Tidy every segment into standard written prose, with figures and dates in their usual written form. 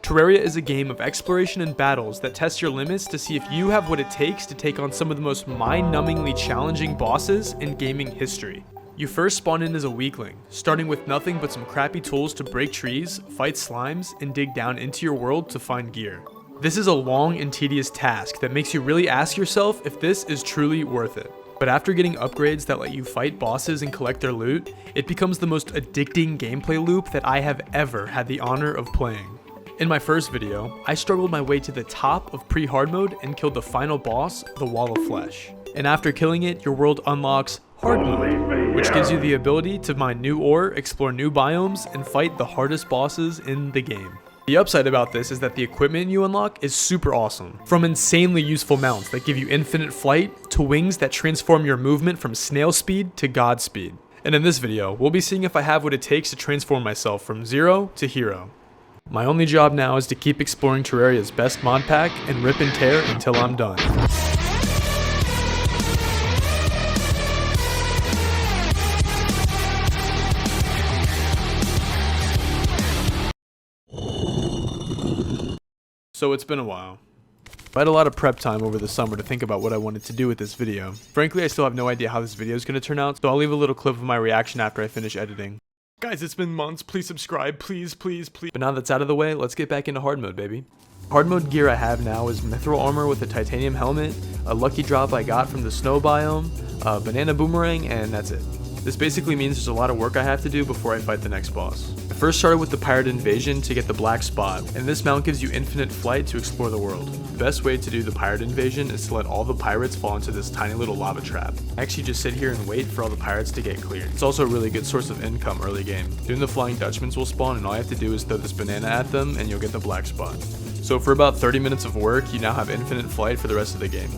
Terraria is a game of exploration and battles that test your limits to see if you have what it takes to take on some of the most mind-numbingly challenging bosses in gaming history. You first spawn in as a weakling, starting with nothing but some crappy tools to break trees, fight slimes, and dig down into your world to find gear. This is a long and tedious task that makes you really ask yourself if this is truly worth it. But after getting upgrades that let you fight bosses and collect their loot, it becomes the most addicting gameplay loop that I have ever had the honor of playing. In my first video, I struggled my way to the top of pre-hard mode and killed the final boss, the Wall of Flesh. And after killing it, your world unlocks hard mode, which gives you the ability to mine new ore, explore new biomes, and fight the hardest bosses in the game. The upside about this is that the equipment you unlock is super awesome. From insanely useful mounts that give you infinite flight, to wings that transform your movement from snail speed to god speed. And in this video, we'll be seeing if I have what it takes to transform myself from zero to hero. My only job now is to keep exploring Terraria's best mod pack and rip and tear until I'm done. So it's been a while. I had a lot of prep time over the summer to think about what I wanted to do with this video. Frankly, I still have no idea how this video is going to turn out, so I'll leave a little clip of my reaction after I finish editing. Guys, it's been months, please subscribe, please. But now that's out of the way, let's get back into hard mode, baby. Hard mode gear I have now is mithril armor with a titanium helmet, a lucky drop I got from the snow biome, a banana boomerang, and that's it. This basically means there's a lot of work I have to do before I fight the next boss. I first started with the pirate invasion to get the black spot, and this mount gives you infinite flight to explore the world. The best way to do the pirate invasion is to let all the pirates fall into this tiny little lava trap. I actually just sit here and wait for all the pirates to get cleared. It's also a really good source of income early game. Soon the flying Dutchmans will spawn, and all you have to do is throw this banana at them and you'll get the black spot. So for about 30 minutes of work, you now have infinite flight for the rest of the game.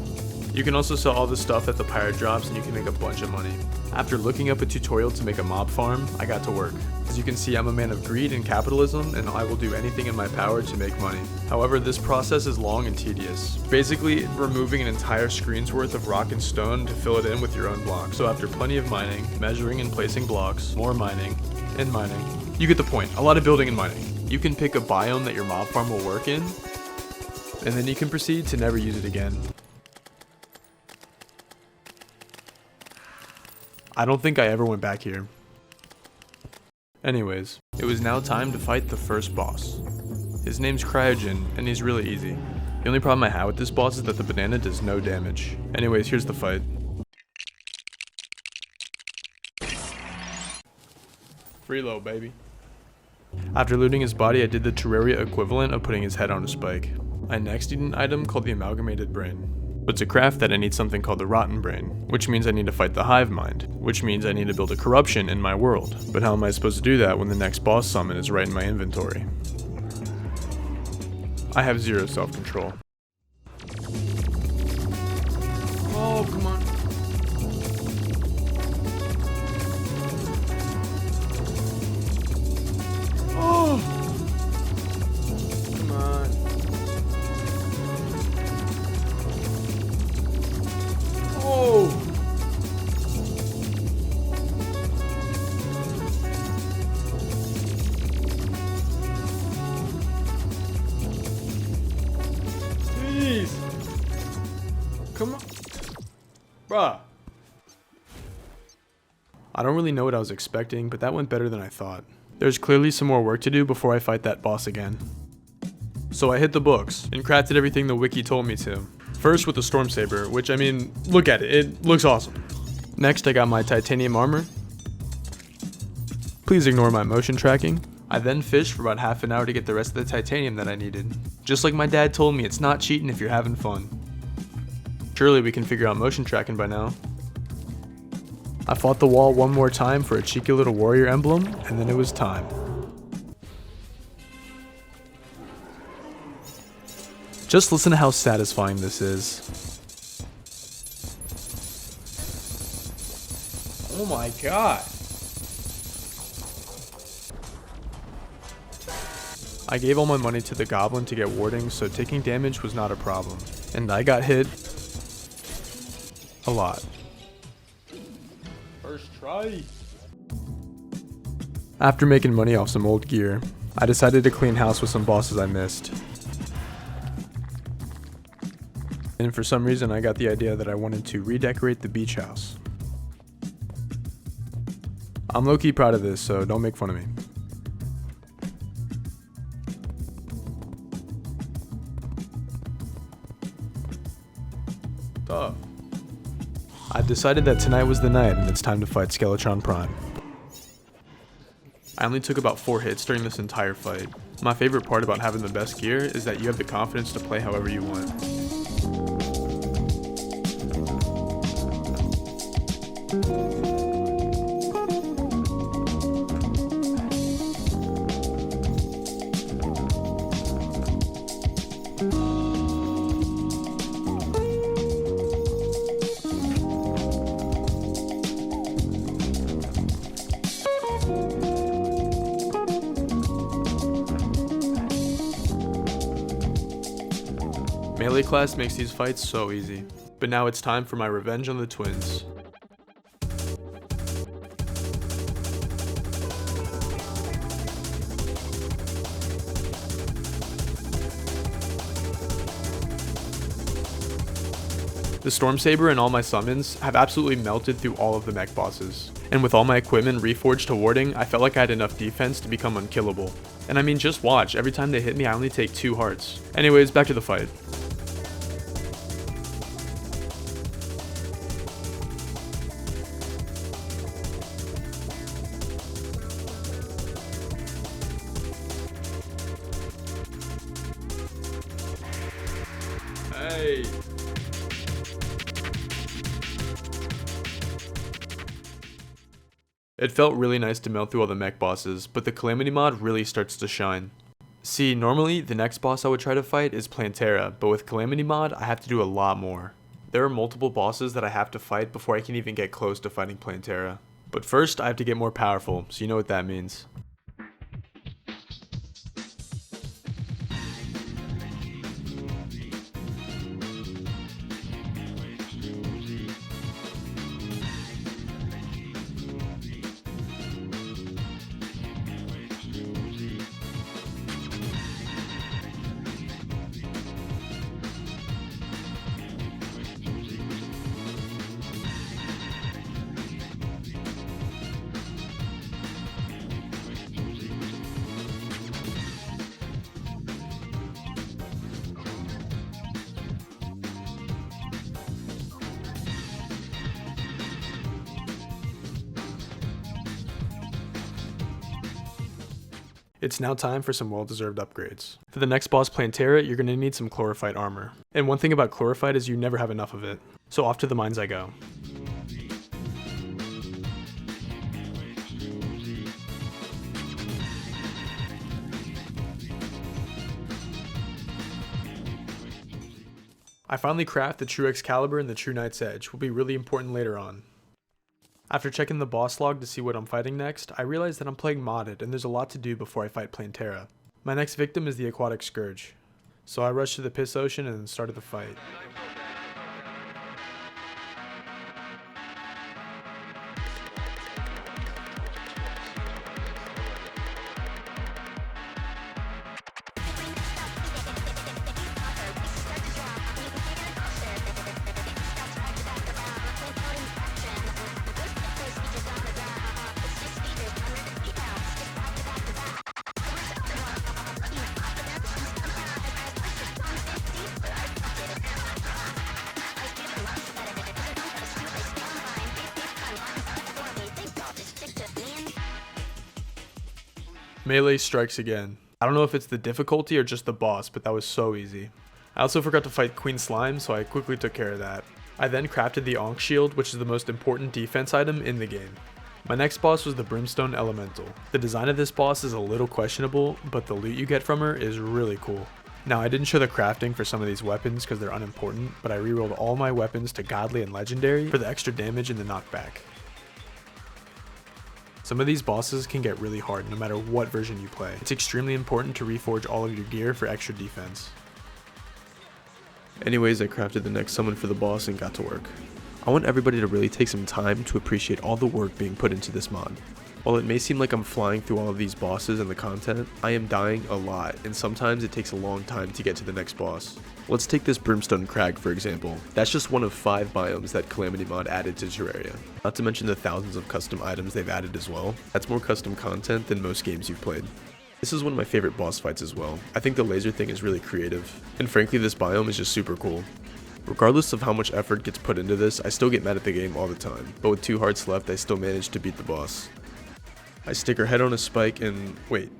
You can also sell all the stuff that the pirate drops and you can make a bunch of money. After looking up a tutorial to make a mob farm, I got to work. As you can see, I'm a man of greed and capitalism, and I will do anything in my power to make money. However, this process is long and tedious. Basically, removing an entire screen's worth of rock and stone to fill it in with your own blocks. So after plenty of mining, measuring and placing blocks, more mining, and mining, you get the point. A lot of building and mining. You can pick a biome that your mob farm will work in, and then you can proceed to never use it again. I don't think I ever went back here. Anyways, it was now time to fight the first boss. His name's Cryogen, and he's really easy. The only problem I have with this boss is that the banana does no damage. Anyways, here's the fight. Reload, baby. After looting his body, I did the Terraria equivalent of putting his head on a spike. I next need an item called the Amalgamated Brain. But to craft that, I need something called the Rotten Brain, which means I need to fight the Hive Mind, which means I need to build a corruption in my world. But how am I supposed to do that when the next boss summon is right in my inventory? I have zero self-control. Oh, come on. Oh! Come on. Oh! Please! Come on. Bruh. I don't really know what I was expecting, but that went better than I thought. There's clearly some more work to do before I fight that boss again. So I hit the books and crafted everything the wiki told me to. First with the Storm Saber, which, I mean, look at it, it looks awesome. Next I got my titanium armor. Please ignore my motion tracking. I then fished for about half an hour to get the rest of the titanium that I needed. Just like my dad told me, it's not cheating if you're having fun. Surely we can figure out motion tracking by now. I fought the wall one more time for a cheeky little warrior emblem, and then it was time. Just listen to how satisfying this is. Oh my god. I gave all my money to the goblin to get warding, so taking damage was not a problem. And I got hit a lot. First try. After making money off some old gear, I decided to clean house with some bosses I missed. And for some reason I got the idea that I wanted to redecorate the beach house. I'm low-key proud of this, so don't make fun of me. Duh. I decided that tonight was the night and it's time to fight Skeletron Prime. I only took about 4 hits during this entire fight. My favorite part about having the best gear is that you have the confidence to play however you want. Melee class makes these fights so easy, but now it's time for my revenge on the twins. The Storm Saber and all my summons have absolutely melted through all of the mech bosses, and with all my equipment reforged to warding, I felt like I had enough defense to become unkillable. And I mean, just watch, every time they hit me I only take 2 hearts. Anyways, back to the fight. Hey! It felt really nice to melt through all the mech bosses, but the Calamity mod really starts to shine. See, normally the next boss I would try to fight is Plantera, but with Calamity mod I have to do a lot more. There are multiple bosses that I have to fight before I can even get close to fighting Plantera. But first I have to get more powerful, so you know what that means. It's now time for some well-deserved upgrades. For the next boss Plantera, you're going to need some chlorophyte armor. And one thing about chlorophyte is you never have enough of it. So off to the mines I go. I finally craft the True Excalibur and the True Knight's Edge, which will be really important later on. After checking the boss log to see what I'm fighting next, I realized that I'm playing modded and there's a lot to do before I fight Plantera. My next victim is the Aquatic Scourge. So I rushed to the Piss Ocean and started the fight. Melee strikes again. I don't know if it's the difficulty or just the boss, but that was so easy. I also forgot to fight Queen Slime, so I quickly took care of that. I then crafted the Ankh Shield, which is the most important defense item in the game. My next boss was the Brimstone Elemental. The design of this boss is a little questionable, but the loot you get from her is really cool. Now, I didn't show the crafting for some of these weapons because they're unimportant, but I rerolled all my weapons to Godly and Legendary for the extra damage and the knockback. Some of these bosses can get really hard no matter what version you play. It's extremely important to reforge all of your gear for extra defense. Anyways, I crafted the next summon for the boss and got to work. I want everybody to really take some time to appreciate all the work being put into this mod. While it may seem like I'm flying through all of these bosses and the content, I am dying a lot, and sometimes it takes a long time to get to the next boss. Let's take this Brimstone Crag for example. That's just one of 5 biomes that Calamity Mod added to Terraria. Not to mention the thousands of custom items they've added as well. That's more custom content than most games you've played. This is one of my favorite boss fights as well. I think the laser thing is really creative, and frankly this biome is just super cool. Regardless of how much effort gets put into this, I still get mad at the game all the time, but with 2 hearts left I still managed to beat the boss. I stick her head on a spike and wait.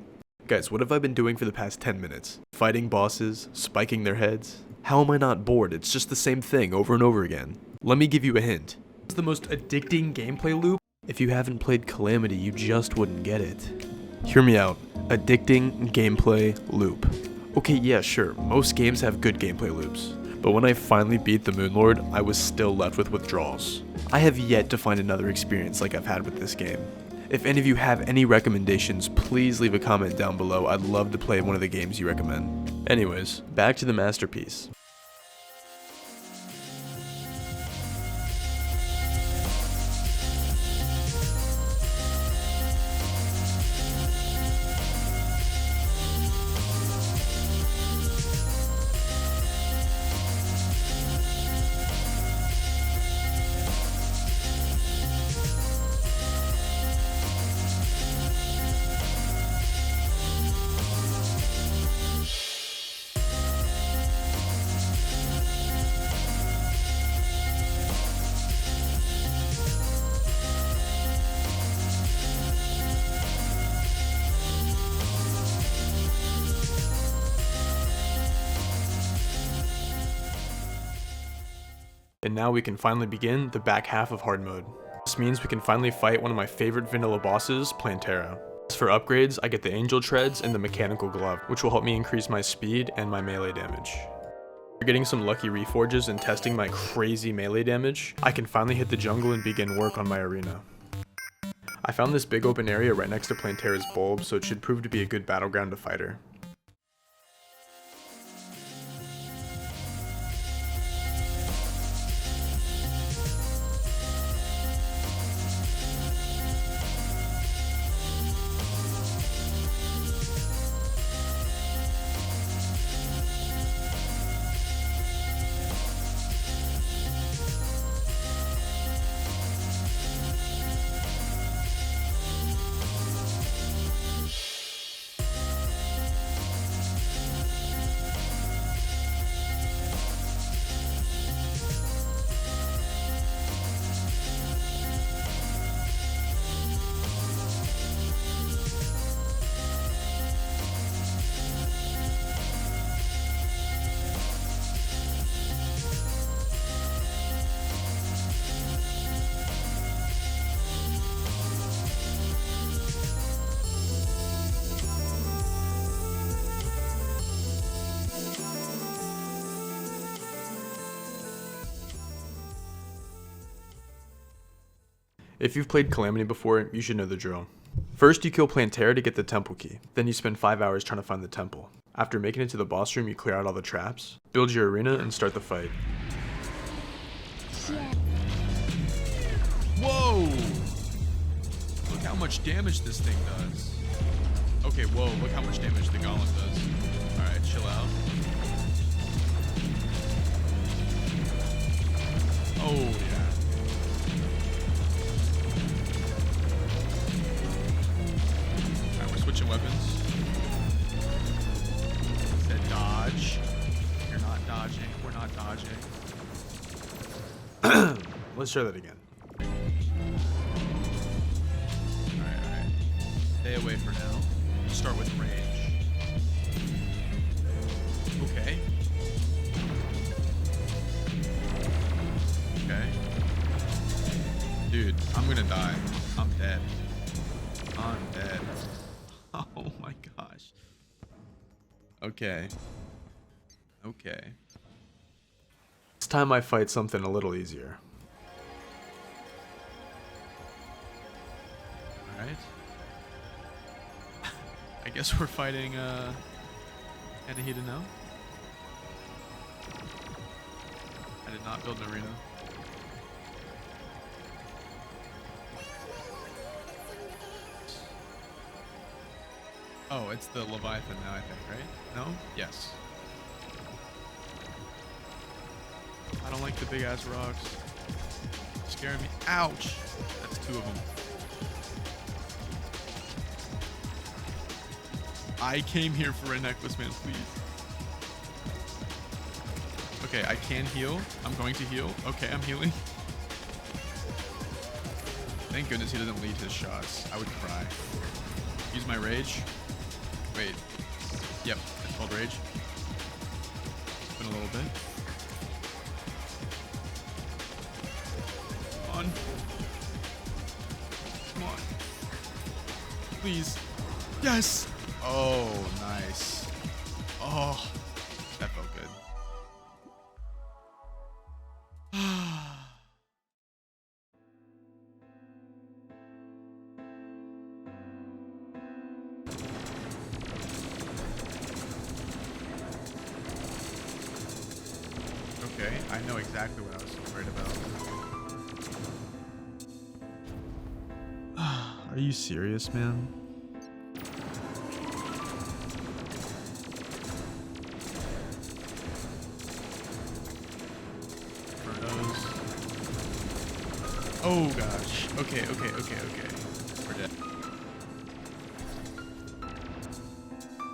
Guys, what have I been doing for the past 10 minutes? Fighting bosses, spiking their heads? How am I not bored? It's just the same thing over and over again. Let me give you a hint. It's the most addicting gameplay loop. If you haven't played Calamity, you just wouldn't get it. Hear me out. Addicting gameplay loop. Okay, yeah, sure, most games have good gameplay loops. But when I finally beat the Moonlord, I was still left with withdrawals. I have yet to find another experience like I've had with this game. If any of you have any recommendations, please leave a comment down below. I'd love to play one of the games you recommend. Anyways, back to the masterpiece. And now we can finally begin the back half of Hardmode. This means we can finally fight one of my favorite vanilla bosses, Plantera. As for upgrades, I get the Angel Treads and the Mechanical Glove, which will help me increase my speed and my melee damage. After getting some lucky reforges and testing my crazy melee damage, I can finally hit the jungle and begin work on my arena. I found this big open area right next to Plantera's bulb, so it should prove to be a good battleground to fight her. If you've played Calamity before, you should know the drill. First you kill Plantera to get the temple key, then you spend 5 hours trying to find the temple. After making it to the boss room, you clear out all the traps, build your arena, and start the fight. Right. Whoa! Look how much damage this thing does. Okay, whoa, look how much damage the Golem does. Alright, chill out. Oh, yeah. Switching weapons. Said dodge. You're not dodging. We're not dodging. Let's try that again. Alright. Stay away for now. Start with range. Okay. Okay. Dude, I'm gonna die. I'm dead. I'm dead. Oh my gosh. Okay. Okay. This time I fight something a little easier. Alright. I guess we're fighting, Anahita now. I did not build an arena. Oh, it's the Leviathan now, I think, right? No? Yes. I don't like the big ass rocks. Scaring me. Ouch! That's 2 of them. I came here for a necklace, man, please. Okay, I can heal. I'm going to heal. Okay, I'm healing. Thank goodness he doesn't lead his shots. I would cry. Use my rage. Wait. Yep, it's called rage. It's been a little bit. Come on. Come on. Please. Yes! Oh, nice. Oh, that felt good. Okay, I know exactly what I was afraid about. Are you serious, man? Oh gosh. Okay. We're dead.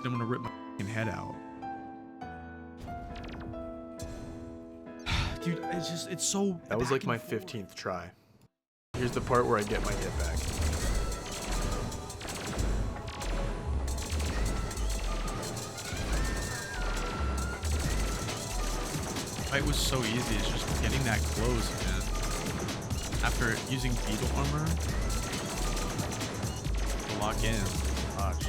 I'm gonna rip my fucking head out. Dude, it's so... That was like my 15th try. Here's the part where I get my get back. The fight was so easy, it's just getting that close, man. After using beetle armor to lock in. Gosh.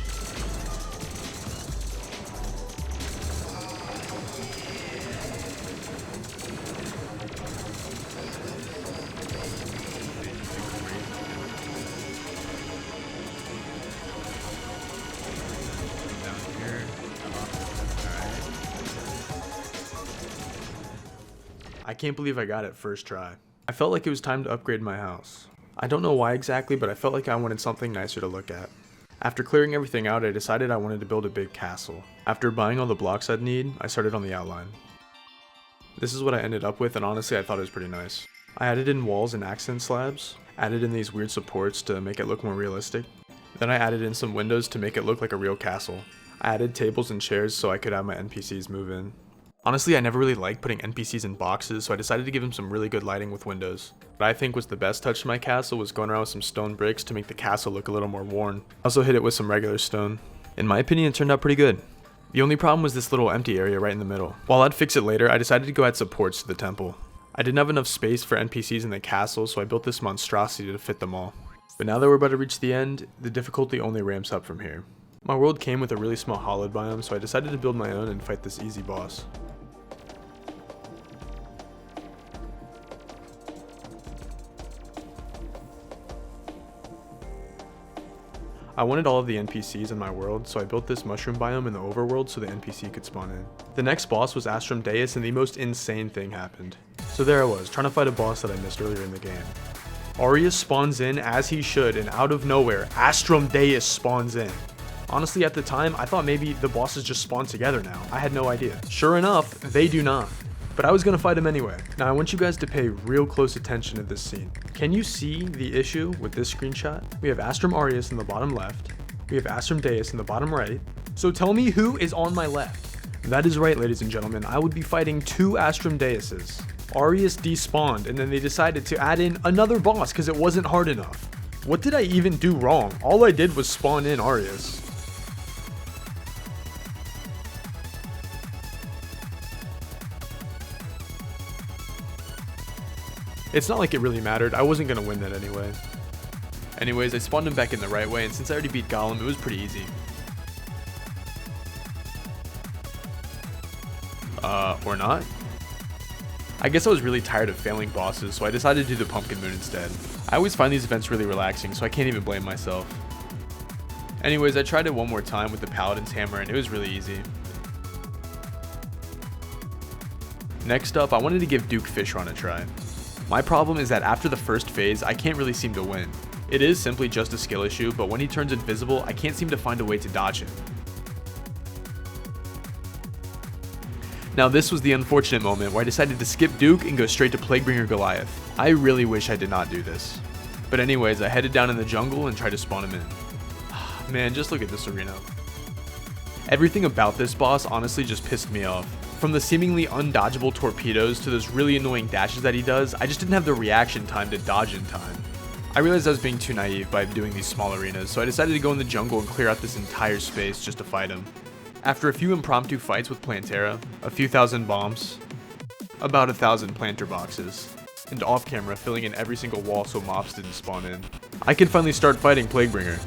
Down here. Alright. I can't believe I got it first try. I felt like it was time to upgrade my house. I don't know why exactly, but I felt like I wanted something nicer to look at. After clearing everything out, I decided I wanted to build a big castle. After buying all the blocks I'd need, I started on the outline. This is what I ended up with, and honestly I thought it was pretty nice. I added in walls and accent slabs, added in these weird supports to make it look more realistic. Then I added in some windows to make it look like a real castle. I added tables and chairs so I could have my NPCs move in. Honestly, I never really liked putting NPCs in boxes, so I decided to give them some really good lighting with windows. What I think was the best touch to my castle was going around with some stone bricks to make the castle look a little more worn. I also hit it with some regular stone. In my opinion, it turned out pretty good. The only problem was this little empty area right in the middle. While I'd fix it later, I decided to go add supports to the temple. I didn't have enough space for NPCs in the castle, so I built this monstrosity to fit them all. But now that we're about to reach the end, the difficulty only ramps up from here. My world came with a really small hollowed biome, so I decided to build my own and fight this easy boss. I wanted all of the NPCs in my world, so I built this mushroom biome in the overworld so the NPC could spawn in. The next boss was Astrum Deus, and the most insane thing happened. So there I was, trying to fight a boss that I missed earlier in the game. Arius spawns in as he should, and out of nowhere, Astrum Deus spawns in. Honestly, at the time, I thought maybe the bosses just spawn together now. I had no idea. Sure enough, they do not. But I was gonna fight him anyway. Now I want you guys to pay real close attention to this scene. Can you see the issue with this screenshot? We have Astrum Arius in the bottom left. We have Astrum Deus in the bottom right. So tell me who is on my left. That is right, ladies and gentlemen. I would be fighting 2 Astrum Deuses. Arius despawned, and then they decided to add in another boss because it wasn't hard enough. What did I even do wrong? All I did was spawn in Arius. It's not like it really mattered, I wasn't going to win that anyway. Anyways, I spawned him back in the right way, and since I already beat Golem, it was pretty easy. Or not? I guess I was really tired of failing bosses, so I decided to do the Pumpkin Moon instead. I always find these events really relaxing, so I can't even blame myself. Anyways, I tried it one more time with the Paladin's Hammer, and it was really easy. Next up, I wanted to give Duke Fishron a try. My problem is that after the first phase, I can't really seem to win. It is simply just a skill issue, but when he turns invisible, I can't seem to find a way to dodge him. Now this was the unfortunate moment where I decided to skip Duke and go straight to Plaguebringer Goliath. I really wish I did not do this. But anyways, I headed down in the jungle and tried to spawn him in. Man, just look at this arena. Everything about this boss honestly just pissed me off. From the seemingly undodgeable torpedoes to those really annoying dashes that he does, I just didn't have the reaction time to dodge in time. I realized I was being too naive by doing these small arenas, so I decided to go in the jungle and clear out this entire space just to fight him. After a few impromptu fights with Plantera, a few thousand bombs, about 1,000 planter boxes, and off camera filling in every single wall so mobs didn't spawn in, I could finally start fighting Plaguebringer.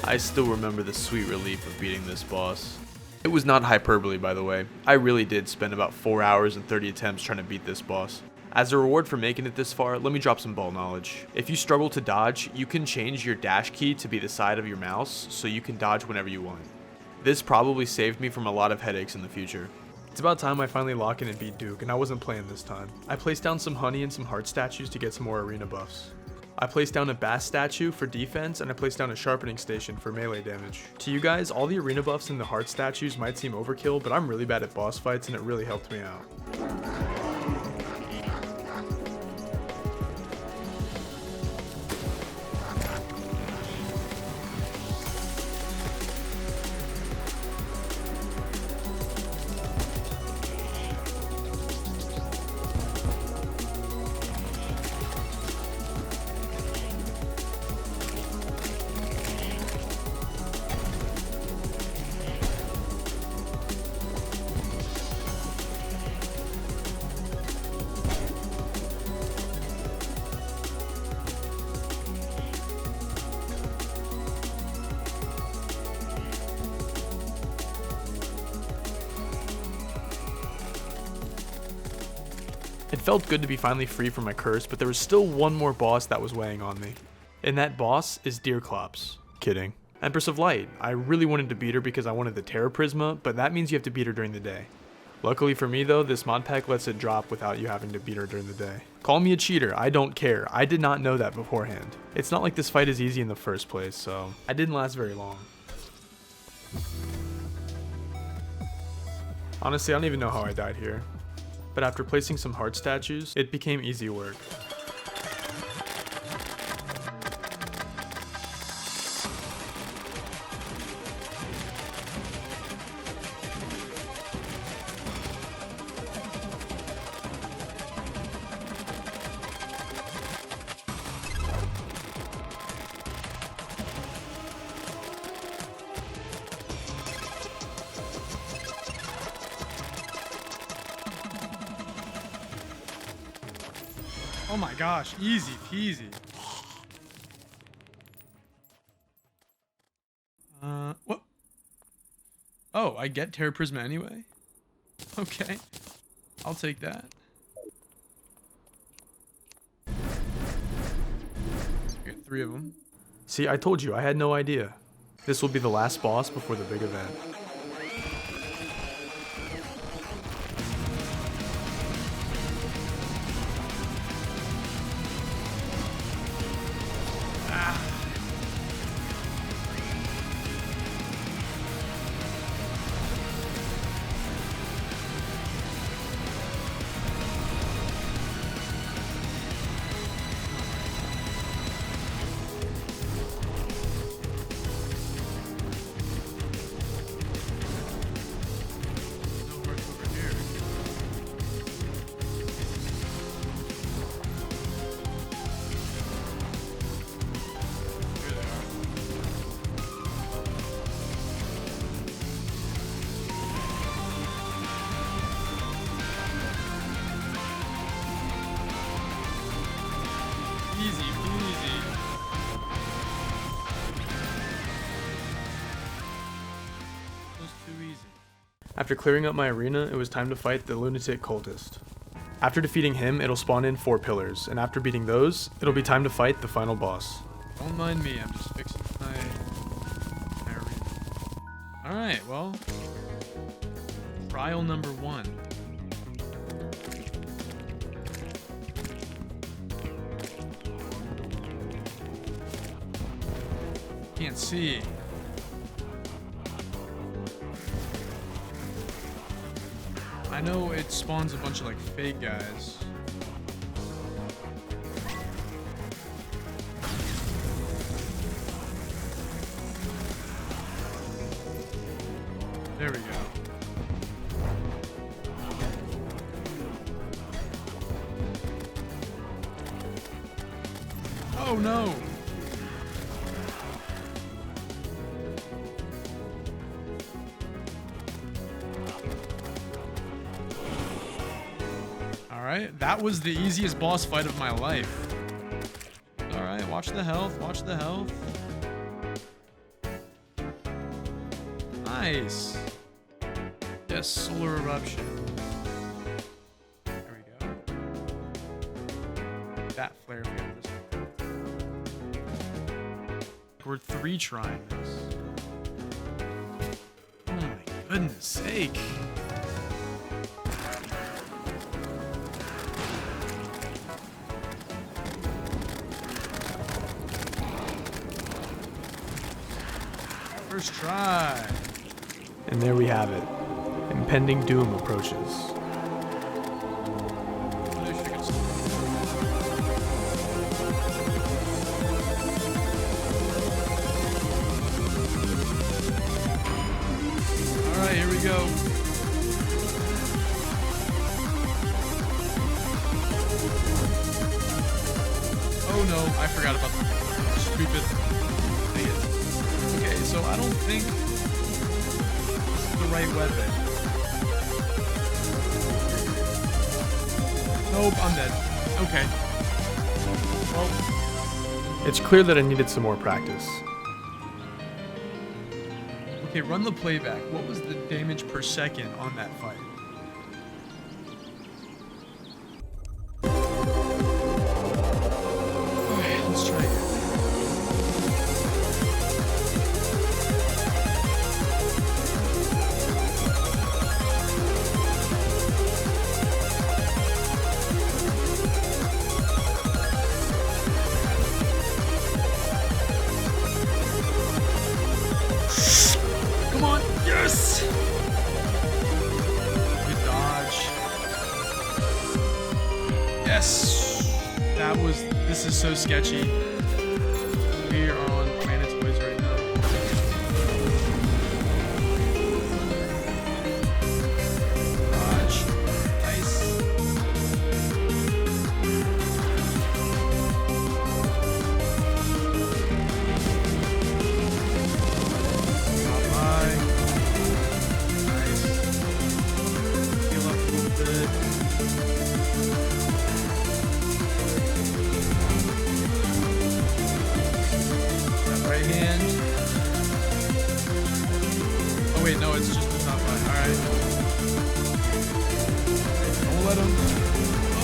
I still remember the sweet relief of beating this boss. It was not hyperbole, by the way. I really did spend about 4 hours and 30 attempts trying to beat this boss. As a reward for making it this far, let me drop some ball knowledge. If you struggle to dodge, you can change your dash key to be the side of your mouse so you can dodge whenever you want. This probably saved me from a lot of headaches in the future. It's about time I finally lock in and beat Duke, and I wasn't playing this time. I placed down some honey and some heart statues to get some more arena buffs. I placed down a bass statue for defense, and I placed down a sharpening station for melee damage. To you guys, all the arena buffs and the heart statues might seem overkill, but I'm really bad at boss fights and it really helped me out. It felt good to be finally free from my curse, but there was still one more boss that was weighing on me. And that boss is Deerclops. Kidding. Empress of Light. I really wanted to beat her because I wanted the Terra Prisma, but that means you have to beat her during the day. Luckily for me though, this mod pack lets it drop without you having to beat her during the day. Call me a cheater, I don't care. I did not know that beforehand. It's not like this fight is easy in the first place, so I didn't last very long. Honestly, I don't even know how I died here. But after placing some heart statues, it became easy work. Oh my gosh, easy peasy. What? Oh, I get Terra Prisma anyway? Okay, I'll take that. 3 of them. See, I told you, I had no idea. This will be the last boss before the big event. Easy peasy. That was too easy. After clearing up my arena, it was time to fight the lunatic cultist. After defeating him, it'll spawn in 4 pillars, and after beating those, it'll be time to fight the final boss. Don't mind me, I'm just fixing my arena. Alright, well. Trial number 1. Can't see. I know it spawns a bunch of like fake guys. There we go. Oh no! Alright, that was the easiest boss fight of my life. Alright, watch the health, watch the health. Nice. Yes, solar eruption. There we go. That flare if we have this one. We're 3 trying this. Oh my goodness sake. First try. And there we have it. Impending doom approaches. Alright, here we go. Oh no, I forgot about the stupid thing. Okay, so I don't think it's the right weapon. Nope, I'm dead. Okay. Well, It's clear that I needed some more practice. okay, run the playback. What was the damage per second on that fight? Okay, let's try again. Come on, yes! Good dodge. Yes! This is so sketchy. We are on Planet's Boys right now. Dodge. Nice. Bye. Nice. Heal up a little bit. That right hand. Oh wait, no, it's just the top line. Alright. Don't let him.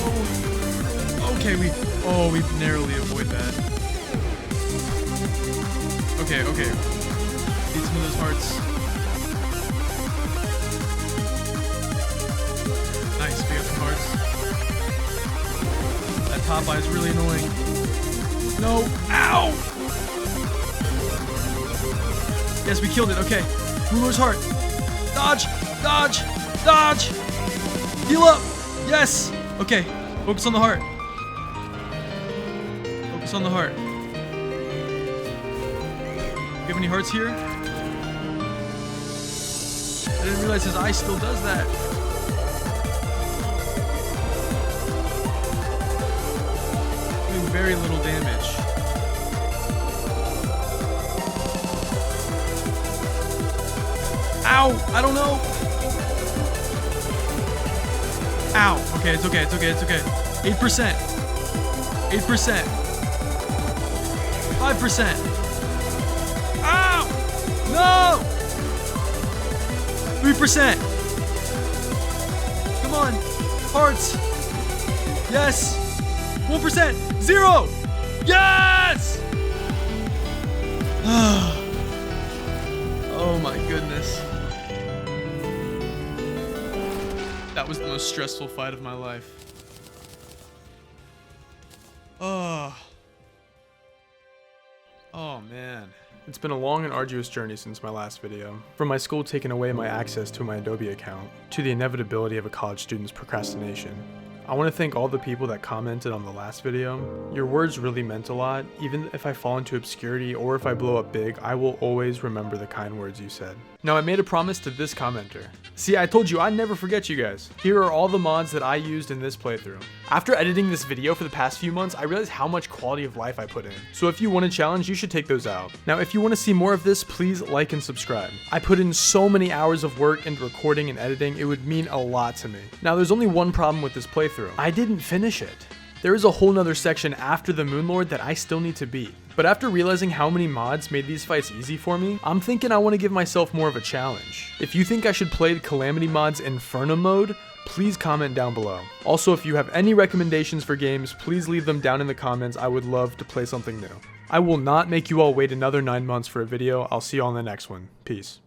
Oh. Okay, we narrowly avoid that. Okay. Need some of those hearts. Nice, we got some hearts. That top eye is really annoying. No, ow! Yes, we killed it, okay. Lunar's heart. Dodge, dodge, dodge! Heal up, yes! Okay, focus on the heart. Focus on the heart. You have any hearts here? I didn't realize his eye still does that. Doing very little damage. Ow! I don't know. Ow! Okay, it's okay. 8%. 8%. 5%. Ow! No! 3%. Come on. Hearts. Yes. 1%. 0. Yes! Oh my goodness. That was the most stressful fight of my life. Oh man. It's been a long and arduous journey since my last video. From my school taking away my access to my Adobe account, to the inevitability of a college student's procrastination. I want to thank all the people that commented on the last video. Your words really meant a lot. Even if I fall into obscurity or if I blow up big, I will always remember the kind words you said. Now, I made a promise to this commenter. See, I told you I'd never forget you guys. Here are all the mods that I used in this playthrough. After editing this video for the past few months, I realized how much quality of life I put in. So if you want a challenge, you should take those out. Now, if you want to see more of this, please like and subscribe. I put in so many hours of work into recording and editing, it would mean a lot to me. Now, there's only one problem with this playthrough. I didn't finish it. There is a whole nother section after the Moon Lord that I still need to beat. But after realizing how many mods made these fights easy for me, I'm thinking I want to give myself more of a challenge. If you think I should play the Calamity Mod's Inferno mode, please comment down below. Also, if you have any recommendations for games, please leave them down in the comments. I would love to play something new. I will not make you all wait another 9 months for a video. I'll see you all in the next one. Peace.